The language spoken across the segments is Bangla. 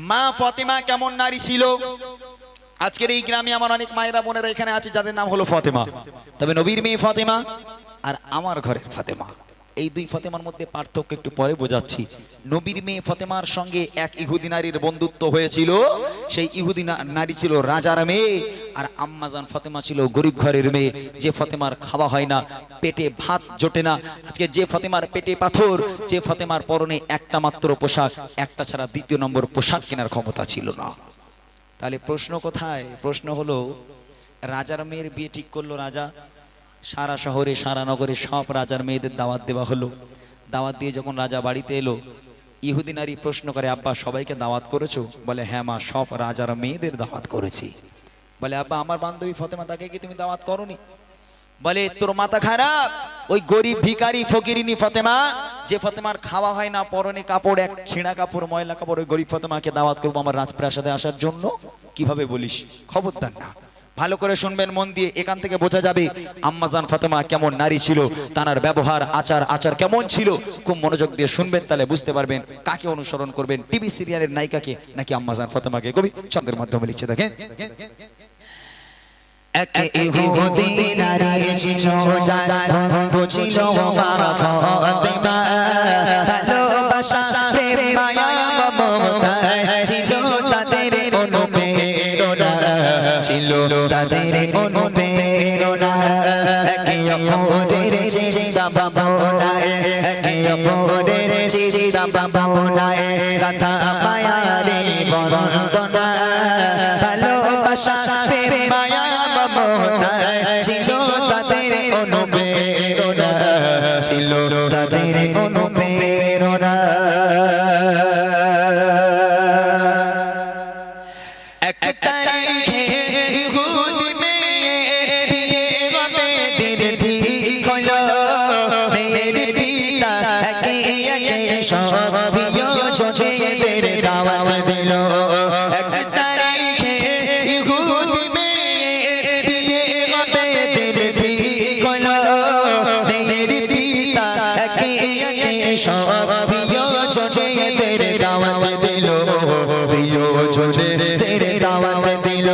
মা ফাতেমা কেমন নারী ছিল? আজকের এই গ্রামে আমার অনেক মায়েরা বোনেরা এখানে আছে যাদের নাম হলো ফাতেমা, তবে নবীর মেয়ে ফাতেমা আর আমার ঘরের ফাতেমা, এই দুই ফাতেমার মধ্যে পার্থক্য একটু পরে বোঝাচ্ছি। নবীর মেয়ে ফাতেমার সঙ্গে এক ইহুদি নারীর বন্ধুত্ব হয়েছিল, সেই ইহুদি নারী ছিল রাজার মেয়ে, আর আম্মাজান ফাতেমা ছিল গরিব ঘরের মেয়ে, যে ফাতেমার খাওয়া হয় না, পেটে ভাত জোটে না। আজকে যে ফাতেমার পেটে পাথর, যে ফাতেমার পরনে একটা মাত্র পোশাক, একটা ছাড়া দ্বিতীয় নম্বর পোশাক কেনার ক্ষমতা ছিল না। তাহলে প্রশ্ন কোথায়? প্রশ্ন হলো, রাজার মেয়ের বিয়ে ঠিক করলো রাজা, সারা শহরে সারা নগরে সব রাজার মেয়েদের দাওয়াত দেওয়া হলো। দাওয়াত দিয়ে যখন রাজা বাড়িতে এলো, ইহুদি নারী প্রশ্ন করে, আব্বা সবাইকে দাওয়াত করেছো? বলে হ্যাঁ মা, সব রাজার মেয়েদের দাওয়াত করেছি। বলে আব্বা আমার বান্ধবী ফাতেমা, তাকে কি তুমি দাওয়াত করনি? বলে তোর মাথা খারাপ, ওই গরিব ভিখারি ফকিরিনী ফাতেমা, যে ফাতেমার খাওয়া হয় না, পরনে কাপড় এক ছেঁড়া কাপড়, ময়লা কাপড়, ওই গরিব ফাতেমাকে দাওয়াত করবো আমার রাজপ্রাসাদে আসার জন্য? কিভাবে বলিস? খবরদার না। ভালো করে শুনবেন মন দিয়ে, এখান থেকে বোঝা যাবে আম্মাজান ফাতেমা কেমন নারী ছিল, তার ব্যবহার আচার কেমন ছিল। খুব মনোযোগ দিয়ে শুনবেন, তাহলে বুঝতে পারবেন কাকে অনুসরণ করবেন, টিভি সিরিয়ালের নায়িকাকে নাকি আম্মাজান ফাতেমাকে। কবি ছন্দের মাধ্যমে লিখছে, দেখেন। এক ইহুদি নারী ছিল, যার বন্ধু ছিল মা ফাতেমা, ভালোবাসা প্রেম মায়া মমতা ছিল তাদের অনুপ্রেরণা, ছিল তাদের অনুপ্রেরণা। একে অপরের চিন্তা ভাবনায়, একে অপরের চিন্তা ভাবনায়, কথা মায়ারে বন্দনা, ভালোবাসা প্রেম মায়া মমতা ছিল তাদের অনুপ্রেরণা, ছিল তাদের অনুপ্রেরণা। এক তারিখে ইহুদি মেয়ের বিয়ে হবে, দিন ঠিক হলো, মেয়ের পিতা একে একে সব প্রিয়জনদের দাওয়াত দিল। এক তারিখে ইহুদি মেয়ের বিয়ে হবে, দিন ঠিক হলো, মেয়ের পিতা একে একে সব প্রিয়জনদের দাওয়াত দিল, প্রিয়জনদের দাওয়াত দিল।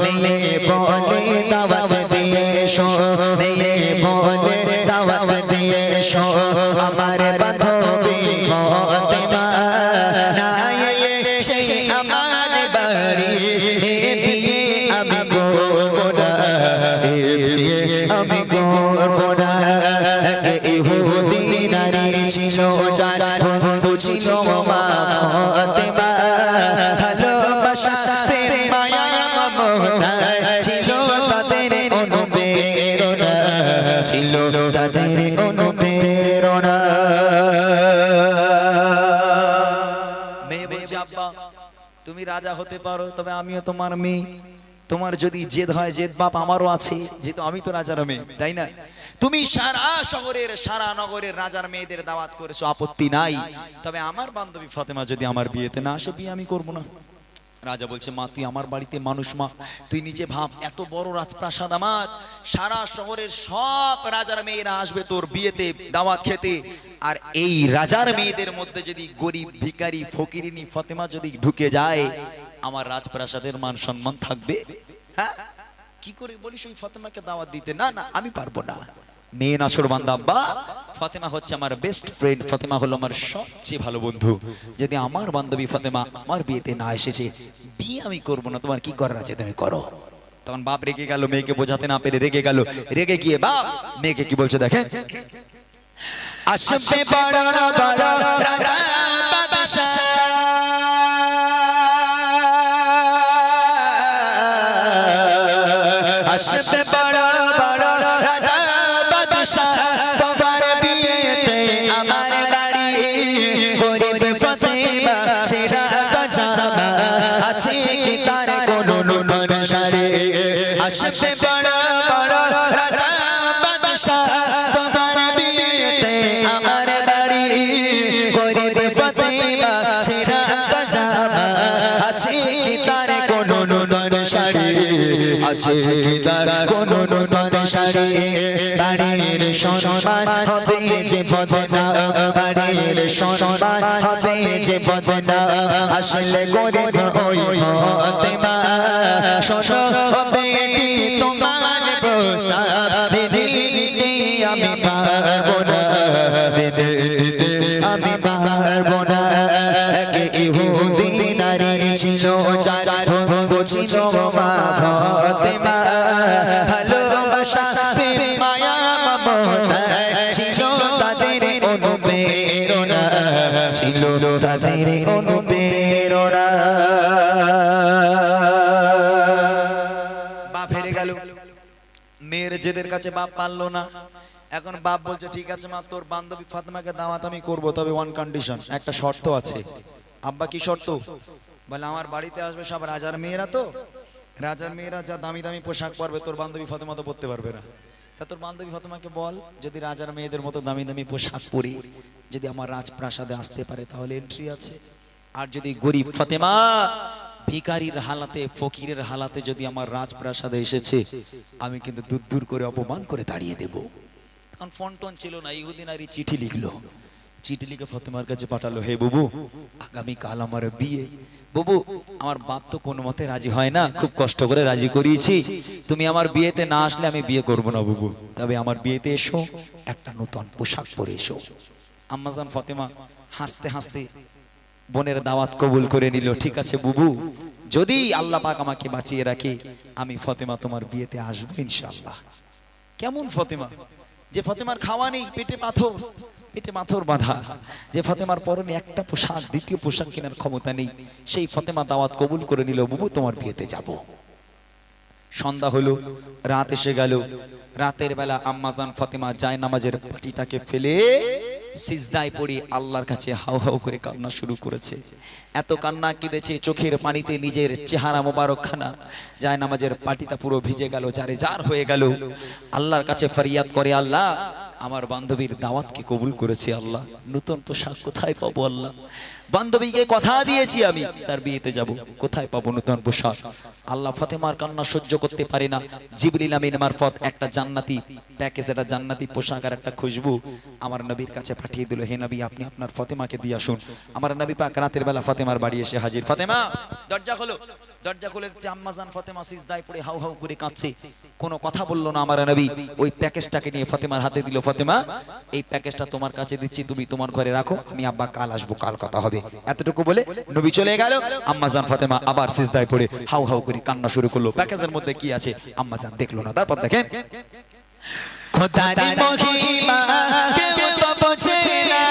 মেয়ে বলে দাওয়াত দিয়ে এসো, মেয়ে বলে দাওয়াত দিয়ে এসো, আমার বান্ধবী ফাতেমা না এলে সেই আমার বাড়ি, এ বিয়ে আমি করব না, এ বিয়ে আমি করব না। এক ইহুদি নারী ছিল, যার বন্ধু ছিল মা ফাতেমা, ভালোবাসা প্রেম মায়া মমতা ছিল তাদের অনুপ্রেরণা, ছিল তাদের অনুপ্রেরণা। মেয়ে বলছে, আব্বা তুমি রাজা হতে পারো, তবে আমিও তোমার মেয়ে, তোমার যদি জেদ হয়, জেদ বাপ আমারও আছে, যেহেতু আমি তো রাজার মেয়ে, তাই না? তুমি সারা শহরের সারা নগরের রাজার মেয়েদের দাওয়াত করেছো, আপত্তি নাই, তবে আমার বান্ধবী ফাতেমা যদি আমার বিয়েতে না আসে, বিয়ে আমি করবো না। রাজা বলছে, মা তুই আমার বাড়িতে মানুষ মা, তুই নিজে ভাব, এত বড় রাজপ্রাসাদ আমার, সারা শহরের সব রাজার মেয়েরা আসবে তোর বিয়েতে দাওয়াত খেতে, আর এই রাজার মেয়েদের মধ্যে যদি গরিব ভিখারি ফকিরিনী ফাতেমা যদি ঢুকে যায়, আমার রাজপ্রাসাদের মান সম্মান থাকবে? হ্যাঁ, কি করে বলিস ওই ফাতেমাকে দাওয়াত দিতে? না না, আমি পারবো না। মেয়ে নাছোড়বান্দা আব্বা, ফাতেমা হচ্ছে আমার বেস্ট ফ্রেন্ড, ফাতেমা হলো আমার সবচেয়ে ভালো বন্ধু, যদি আমার বান্ধবী ফাতেমা আমার বিয়েতে না এসেছে, বিয়ে আমি করবো না, তোমার কি করার আছে তুমি করো। তখন বাপ রেগে গেল, মেয়েকে বোঝাতে না পেরে রেগে গেল, রেগে গিয়ে বাপ মেয়েকে কি বলছে দেখেন। আসবে বড় বড় রাজা বাদশাহ, আসবে বড় বড় রাজা বাদশাহ, তোমার বিয়েতে আমার বাড়ি, গরিব ফাতেমা ছেড়া জামা আছে কি তার কোনো নূতন শাড়ি। আসবে বড় বড় রাজা বাদশাহ, তোমার বিয়েতে আমার বাড়ি, গরিব ফাতেমা ছেড়া জামা আছে কি তার কোনো নূতন শাড়ি, আছে কি তার কোন নূতন শাড়ি বাড়ির সম্মান হবে যে বদনা বাড়ির সম্মান হবে যে বদনা আসলে করে ওই ফাতেমা শোনো বেটি তোমার প্রস্তাব দিতে আমি পারবো না দিতে আমি পারবো না এক ইহুদি নারী ছিল যার ভঙ্গ ছিল মা ফাতেমা ভালোবাসা প্রেম মায়া মমতা ছিল তাদের অনুপ্রেরণা ছিল তাদের অনুপ্রেরণা বাপ হেরে গেল মেয়ের জেদের কাছে বাপ পারলো না এখন বাপ বলছে ঠিক আছে মা তোর বান্ধবী ফাতেমাকে দাওয়াত আমি করবো তবে ওয়ান কন্ডিশন একটা শর্ত আছে আব্বা কি শর্ত বলে আমার বাড়িতে আসবে সব রাজার মেয়েরা তো রাজার মেয়েরা যা দামি দামি পোশাক পরবে তোর বান্ধবী ফাতেমা তো পরতে পারবে না তা তোর বান্ধবী ফাতেমাকে বল যদি রাজার মেয়েদের মতো দামি দামি পোশাক পরে যদি আমার রাজপ্রাসাদে আসতে পারে তাহলে এন্ট্রি আছে আর যদি গরিব ফাতেমা ভিখারির হালাতে ফকিরের হালাতে যদি আমার রাজপ্রাসাদে এসেছে আমি কিন্তু দূর দূর করে অপমান করে তাড়িয়ে দেব তখন ফোন টোন ছিল না ইহুদি নারী চিঠি লিখলো চিঠি লিখে ফাতেমার কাছে পাঠালো হে বুবু আগামী কাল আমার বিয়ে বুবু আমার বাপ তো কোনো মতে রাজি হয় না খুব কষ্ট করে রাজি করিয়েছি তুমি আমার বিয়েতে না আসলে আমি বিয়ে করব না বুবু তবে আমার বিয়েতে এসো একটা নতুন পোশাক পরে এসো আম্মাজান ফাতেমা হাসতে হাসতে বোনের দাওয়াত কবুল করে নিল ঠিক আছে বুবু যদি আল্লাহ পাক আমাকে বাঁচিয়ে রাখে আমি ফাতেমা তোমার বিয়েতে আসবো ইনশাআল্লাহ কেমন ফাতেমা যে ফাতেমার খাওয়া নেই পেটে পাথর বাঁধা যে ফাতেমার পরনে একটা পোশাক দ্বিতীয় পোশাক কেনার ক্ষমতা নেই সেই ফাতেমা দাওয়াত কবুল করে নিল বুবু তোমার বিয়েতে যাব সন্ধ্যা হলো রাত এসে গেল রাতের বেলা আম্মাজান ফাতেমা জায়নামাজের পাটিটাকে ফেলে সিজদায় পড়ে আল্লাহর কাছে হাউ হাউ করে কান্না শুরু করেছে এত কান্না কেঁদেছে চোখের পানিতে নিজের চেহারা মোবারকখানা জায়নামাজের পাটিটা পুরো ভিজে গেল জারে জার হয়ে গেল আল্লাহর কাছে ফরিয়াদ করে আল্লাহ আমার বান্ধবীর দাওয়াতকে কবুল করেছে আল্লাহ নতুন পোশাক কোথায় পাবো আল্লাহ বান্ধবীকে কথা দিয়েছি আমি তার বিয়েতে যাব কোথায় পাবো নতুন পোশাক আল্লাহ ফাতেমার কান্না সহ্য করতে পারে না জিবরিল আমিন মারফত একটা জান্নাতি প্যাকেজ একটা জান্নাতি পোশাক আর একটা খুশবু আমার নবীর কাছে পাঠিয়ে দিল হে নবী আপনি আপনার ফাতেমাকে দিয়ে আসুন আমার নবী পাক রাতের বেলা ফাতেমার বাড়ি এসে হাজির ফাতেমা দরজা খোলো দরজা খুলে দিচ্ছে আম্মাজান ফাতেমা সিজদায় পড়ে হাউ হাউ করে কাঁদছে কোনো কথা বললো না আমার নবী ওই প্যাকেজটাকে নিয়ে ফাতেমার হাতে দিল ফাতেমা এই প্যাকেজটা তোমার কাছে দিচ্ছি তুমি তোমার ঘরে রাখো আমি আব্বা কাল আসবো কাল কথা হবে এতটুকু বলে নবী চলে গেল আম্মাজান ফাতেমা আবার সিজদায় পড়ে হাউ হাউ করে কান্না শুরু করলো প্যাকেজের মধ্যে কি আছে আম্মাজান দেখলো না তারপর দেখেন খোদার মহিমা কেউ তো বোঝে না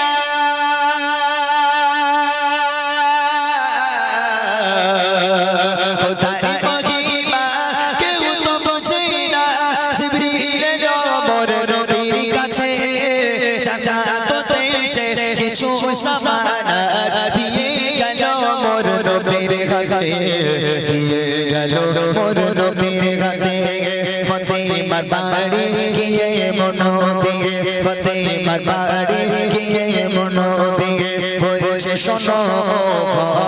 ফতেমার বাড়ি গিয়ে মনো দিয়ে ফতেমার বাড়ি গিয়ে মনো দিয়ে বলছে শোনো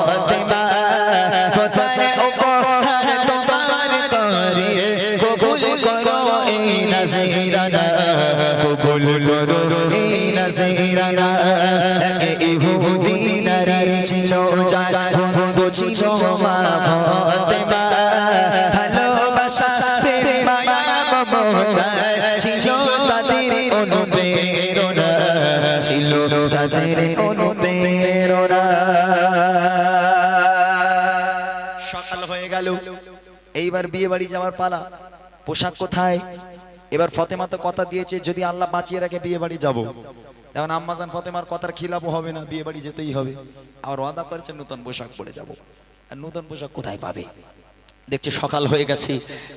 ফতেমা খোদার উপহার তোমার তরে কবুল করো এই নজরানা কবুল করো এই নজরানা এক ইহুদি নারী ছিল যার বন্ধু ছিল মা ফতেমা ভালোবাসা প্রেম মায়া মমতা ছিল তাদের অনুপ্রেরণা ছিল তাদের অনুপ্রেরণা সকাল হয়ে গেল এইবার বিয়ে বাড়ি যাওয়ার পালা পোশাক কোথায় এবার ফাতেমা তো কথা দিয়েছে যদি আল্লাহ বাঁচিয়ে রাখে বিয়ে বাড়ি যাবো এখন আম্মাজান ফাতেমার কথার খিলাফ হবে না বিয়ে বাড়ি যেতেই হবে আর ওয়াদা করেছে নতুন পোশাক পরে যাব আর নতুন পোশাক কোথায় পাবে দেখছে সকাল হয়ে গেছে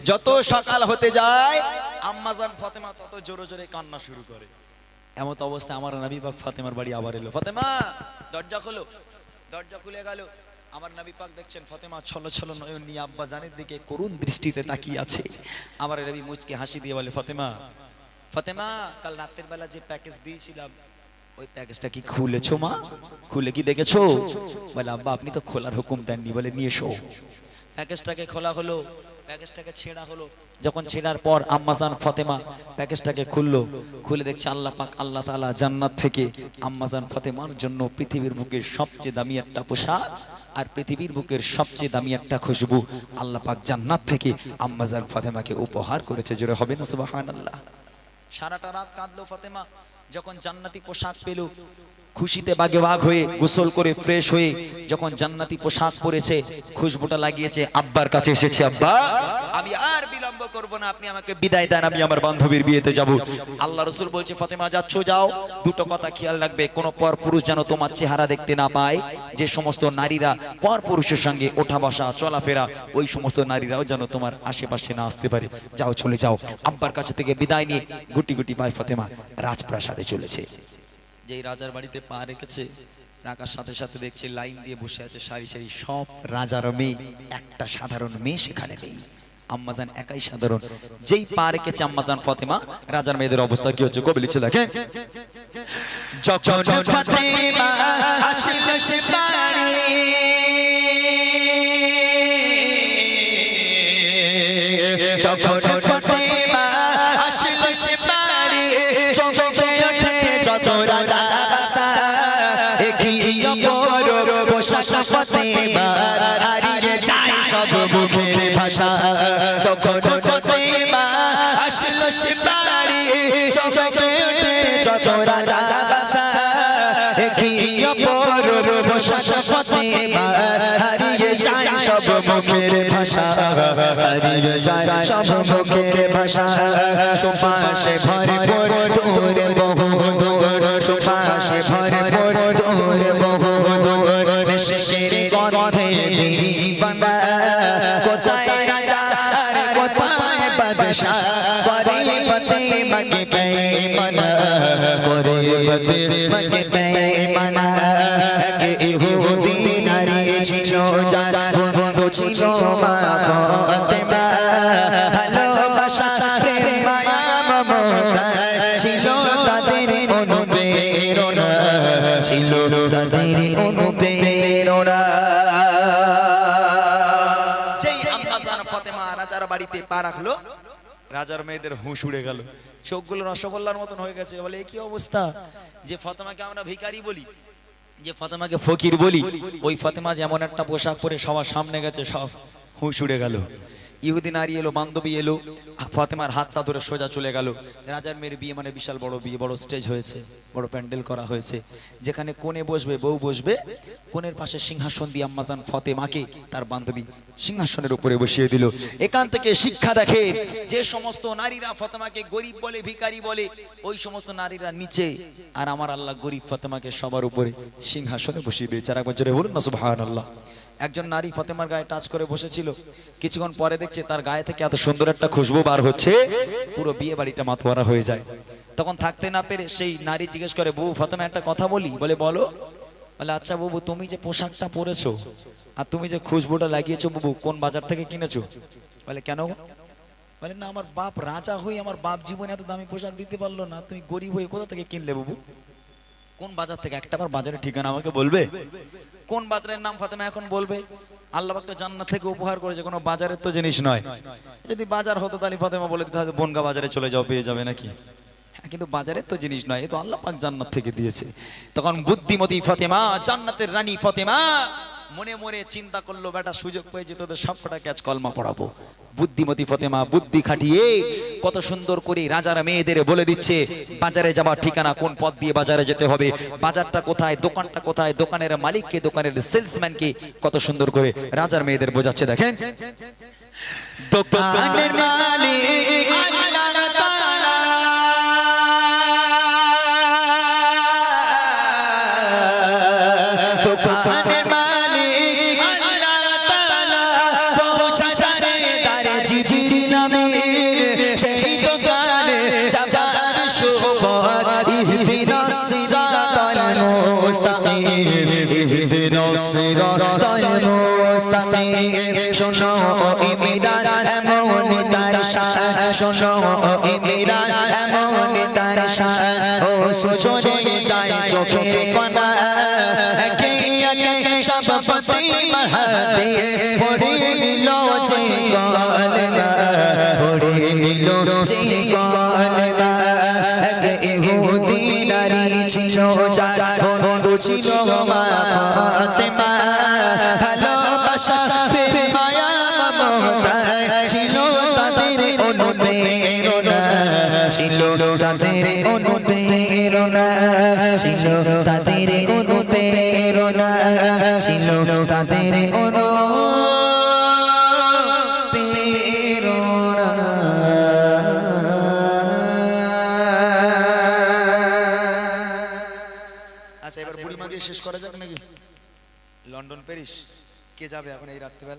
যত সকাল হতে যায় আম্মাজান ফাতেমা তত জোরে জোরে কান্না শুরু করে এমত অবস্থা আমার নবী পাক ফাতেমার বাড়ি আবার এলো ফাতেমা দরজা খোলো দরজা খুলে গেল আমার নবী পাক দেখছেন ফাতেমা ছলো ছলো নয়ন নিয়ে আব্বা জানের দিকে করুণ দৃষ্টিতে তাকিয়ে আছে আমার নবী মুচকে হাসি দিয়ে বলে ফাতেমা ফাতেমা কাল রাতের বেলা যে প্যাকেজ দিয়েছিলাম ওই প্যাকেজটা কি খুলেছো মা খুলে কি দেখেছো বলে আব্বা আপনি তো খোলার হুকুম দেননি বলে নিয়ে এসো প্যাকেজটাকে খোলা হলো, প্যাকেজটাকে ছেঁড়া হলো। যখন ছেঁড়ার পর আম্মাজান ফাতেমা প্যাকেজটাকে খুললো, খুলে দেখছে আল্লাহ পাক আল্লাহ তাআলা জান্নাত থেকে আম্মাজান ফাতেমার জন্য পৃথিবীর বুকে সবচেয়ে দামি একটা পোশাক আর পৃথিবীর বুকের সবচেয়ে দামি একটা খুশবু আল্লাহ পাক জান্নাত থেকে আম্মাজান ফাতেমাকে উপহার করেছে। জোরে হবে না সুবহানাল্লাহ। সারাটা রাত কাঁদলো ফাতেমা, যখন জান্নাতি পোশাক পেল খুশিতে বাগে বাগ হয়ে গোসল করে ফ্রেশ হয়ে যখন জান্নাতি পোশাক পরেছে, খুশবুটা লাগিয়েছে, আব্বার কাছে এসেছে, আব্বা আমি আর বিলম্ব করব না, আপনি আমাকে বিদায় দেন, আমি আমার বান্ধবীর বিয়েতে যাব। আল্লাহ রাসূল বলছে ফাতেমা যাচ্ছ যাও, দুটো কথা খেয়াল রাখবে, কোন পর পুরুষ যেন তোমার চেহারা দেখতে না পায়। যে সমস্ত নারীরা পর পুরুষের সঙ্গে ওঠা বসা চলাফেরা, ওই সমস্ত নারীরাও যেন তোমার আশেপাশে না আসতে পারে। যাও চলে যাও। আব্বার কাছে থেকে বিদায় নিয়ে গুটি গুটি ভাই ফাতেমা রাজপ্রাসাদে চলেছে। যেই রাজার বাড়িতে পা রেখেছে, রাখার সাথে সাথে দেখছে লাইন দিয়ে বসে আছে সারি সারি সব রাজার মেয়ে, একটা সাধারণ মেয়ে সেখানে নেই। আম্মাজান একাই সাধারণ। যেই পা রেখেছে আম্মাজান ফাতেমা, রাজার মেয়েদের অবস্থা কি হচ্ছে কবি লিখছে দেখেন। যখন ফাতেমা আসিল সে বাড়ি, যখন ফাতেমা আসিল সে বাড়ি, চমকে ওঠে যত রাজা বাদশা, একই অপর পোশাক ফাতেমা, হারিয়ে যায় সব মুখের ভাষা। যখন ফাতেমা আসিল সে বাড়ি, চমকে ওঠে যত রাজা বাদশা, একই অপর পোশাক ফাতেমা, হারিয়ে যায় সব মুখের ভাষা, হারিয়ে যায় সব মুখের ভাষা। সুবাসে ভরপুর দূর বহু দূর, সুবাসে ভরপুর দূর বহু দূর, মিশকের গন্ধে দিবানা, কোথায় রাজা আর কোথায় বাদশা, করে ফাতেমাকে বেঈমানা, করে ফাতেমাকে বেঈমানা। এক ইহুদি নারী ছিল যার বন্ধু ছিল মা ফাতেমা, ভালোবাসা প্রেম মায়া মমতা ছিল তাদের অনুপ্রেরণা, ছিল তাদের অনুপ্রেরণা। যেই আম্মাজান ফাতেমা রাজার বাড়িতে পা রাখলো, রাজার মেয়েদের হুঁশ উড়ে গেল, চোখগুলো রসগোল্লার মতন হয়ে গেছে। বলে কি অবস্থা, যে ফাতেমাকে আমরা ভিখারি বলি, যে ফাতেমাকে ফকির বলি, ওই ফাতেমা যেমন একটা পোশাক পরে সবার সামনে গেছে, সব হুঁশ উড়ে গেল। ইহুদি নারী এলো, বান্ধবী এলো, ফাতেমার হাতটা ধরে সোজা চলে গেল। রাজার মেয়ের বিয়ে মানে বিশাল বড় বিয়ে, বড় স্টেজ হয়েছে, বড় প্যান্ডেল করা হয়েছে, যেখানে কোণে বসবে, বউ বসবে, কোণের পাশে সিংহাসন দিয়ে আম্মাজান ফাতেমাকে তার বান্ধবী সিংহাসনের উপরে বসিয়ে দিল। এখান থেকে শিক্ষা দেখে, যে সমস্ত নারীরা ফাতেমাকে গরিব বলে, ভিখারি বলে, ওই সমস্ত নারীরা নিচে, আর আমার আল্লাহ গরিব ফাতেমাকে সবার উপরে সিংহাসনে বসিয়ে দিয়েছে। আর একবার জোরে বলুন না সুবহানাল্লাহ। একজন নারী ফাতেমার গায়ে টাচ করে বসেছিল, কিছুক্ষণ পরে দেখছে তার গায়ে থেকে এত সুন্দর একটা খুশবু বার হচ্ছে, পুরো বিয়ে বাড়িটা মাতোয়ারা হয়ে যায়। তখন থাকতে না পেরে সেই নারী জিজ্ঞেস করে, বউ ফাতেমা একটা কথা বলি। বলে বলো। বলে আচ্ছা বাবু, তুমি যে পোশাকটা পরেছো আর তুমি যে খুশবুটা লাগিয়েছো বাবু, কোন বাজার থেকে কিনেছো? বলে কেন? বলে না, আমার বাপ রাজা হয়ে আমার বাপ জীবনে এত দামি পোশাক দিতে পারলো না, তুমি গরিব হয়ে কোথা থেকে কিনলে বাবু? কোন বাজার থেকে? একটা বার বাজারের ঠিকানা আমাকে বলবে? কোন বাজারের নাম ফাতেমা এখন বলবে? আল্লাহ পাক তো জান্নাত থেকে উপহার করেছে, কোনো বাজারের তো জিনিস নয়। যদি বাজার হতো তাহলে ফাতেমা বলে দিতে হয়তো বনগা বাজারে চলে যাও, পেয়ে যাবে নাকি। কিন্তু বাজারের তো জিনিস নয়, এ তো আল্লাহ পাক জান্নাত থেকে দিয়েছে। তখন বুদ্ধিমতী ফাতেমা, জান্নাতের রানী ফাতেমা মনে মনে চিন্তা করলো, বেটা সুযোগ পেয়েছে তোদের সবকটা ক্যাচ কলমা পড়াবো। বুদ্ধিমতী ফাতেমা বুদ্ধি খাটিয়ে কত সুন্দর করে রাজার মেয়েদের বলে দিচ্ছে বাজারে যাবার ঠিকানা, কোন পথ দিয়ে বাজারে যেতে হবে, বাজারটা কোথায়, দোকানটা কোথায়, দোকানের মালিককে, দোকানের সেলসম্যানকে কত সুন্দর করে রাজার মেয়েদের বোঝাচ্ছে। দেখেন, দোকানের মালিক আল্লাহ তাআলা, দোকানের মালিক আল্লাহ তাআলা, পৌঁছাবে দারে জিবরিল আমিন সেই দোকানে যাবার সুবহান। ইহদিনাস সিরাতাল মুস্তাকিম, ইহদিনাস সিরাতাল মুস্তাকিম। শোনো ইমরান এমন তার শান, শোনো ইমরান এমন তার শান, ও সুজনে যায় চোখের কোনা, একে একে সব ফাতেমা হাতে পড়ে নিল যে কলমা পড়ে নিল যে কলমা এক ইহুদি নারী ছিল যার বন্ধু ছিল মা ফাতেমা ভালোবাসা প্রেম মায়া মমতা ছিল তাদের অনুপ্রেরণা ছিল তাদের অনুপ্রেরণা ছিল তাদের অনুপ্রেরণা ছিল তাদের অনুপ্রেরণা। আচ্ছা এবার বুড়িমা দিয়ে শেষ করা যাক নাকি? লন্ডন প্যারিস কে যাবে এখন এই রাত্রিবেলা?